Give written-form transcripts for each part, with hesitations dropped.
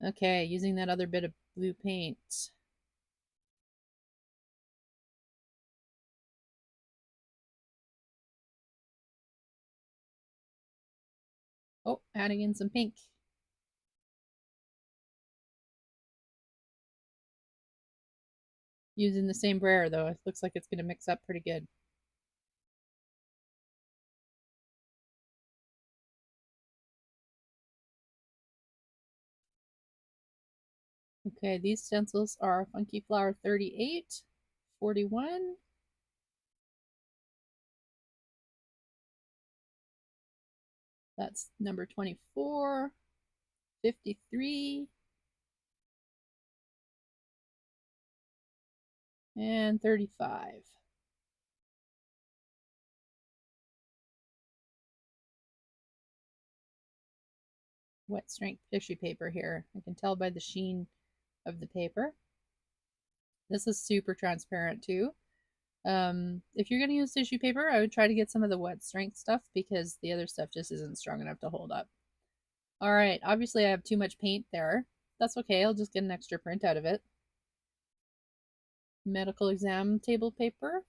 Okay, using that other bit of blue paint. Oh, adding in some pink. Using the same brayer though, it looks like it's going to mix up pretty good. Okay, these stencils are Funky Flower 38, 41, that's number 24, 53, and 35. Wet strength tissue paper here. I can tell by the sheen of the paper. This is super transparent too. If you're going to use tissue paper, I would try to get some of the wet strength stuff because the other stuff just isn't strong enough to hold up. All right, obviously I have too much paint there. That's okay, I'll just get an extra print out of it. Medical exam table paper.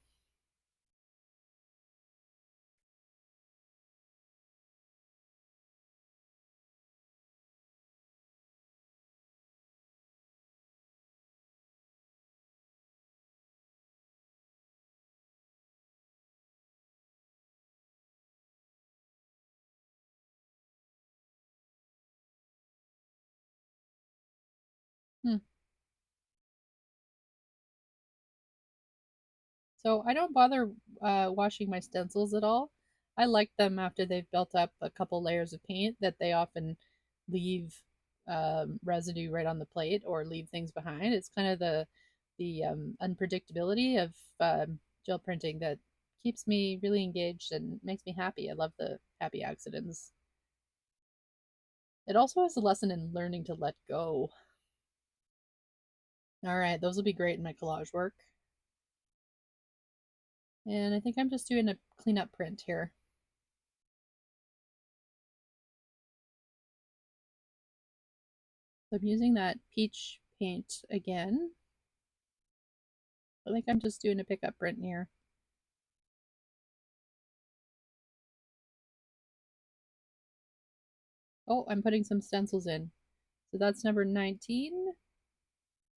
So I don't bother washing my stencils at all. I like them after they've built up a couple layers of paint that they often leave residue right on the plate or leave things behind. It's kind of the unpredictability of gel printing that keeps me really engaged and makes me happy. I love the happy accidents. It also has a lesson in learning to let go. All right, those will be great in my collage work. And I think I'm just doing a cleanup print here. So I'm using that peach paint again. I think I'm just doing a pickup print here. Oh, I'm putting some stencils in. So that's number 19,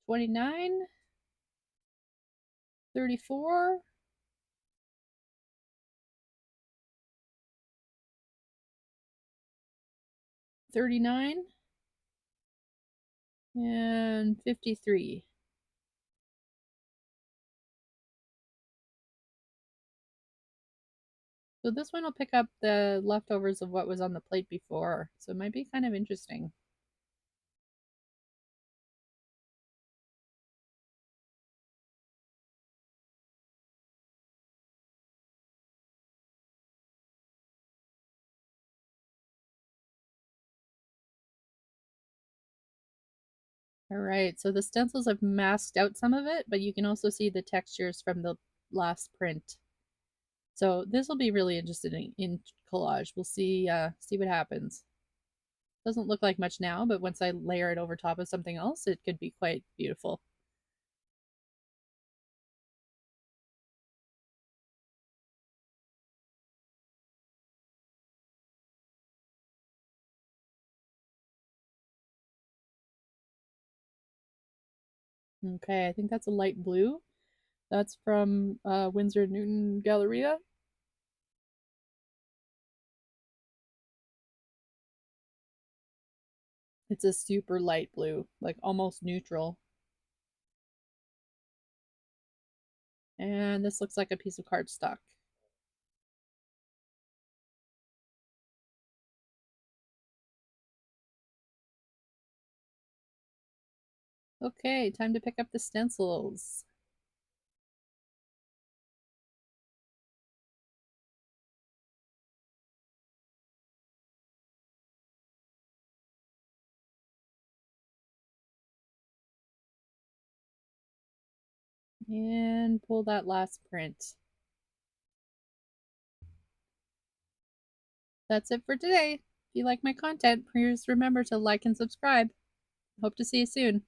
29, 34, 39, and 53. So this one will pick up the leftovers of what was on the plate before. So it might be kind of interesting. All right, so the stencils have masked out some of it, but you can also see the textures from the last print. So this will be really interesting in collage. We'll see what happens. Doesn't look like much now, but once I layer it over top of something else, it could be quite beautiful. Okay, I think that's a light blue. That's from Winsor Newton Galleria. It's a super light blue, like almost neutral. And this looks like a piece of cardstock. Okay, time to pick up the stencils. And pull that last print. That's it for today. If you like my content, please remember to like and subscribe. Hope to see you soon.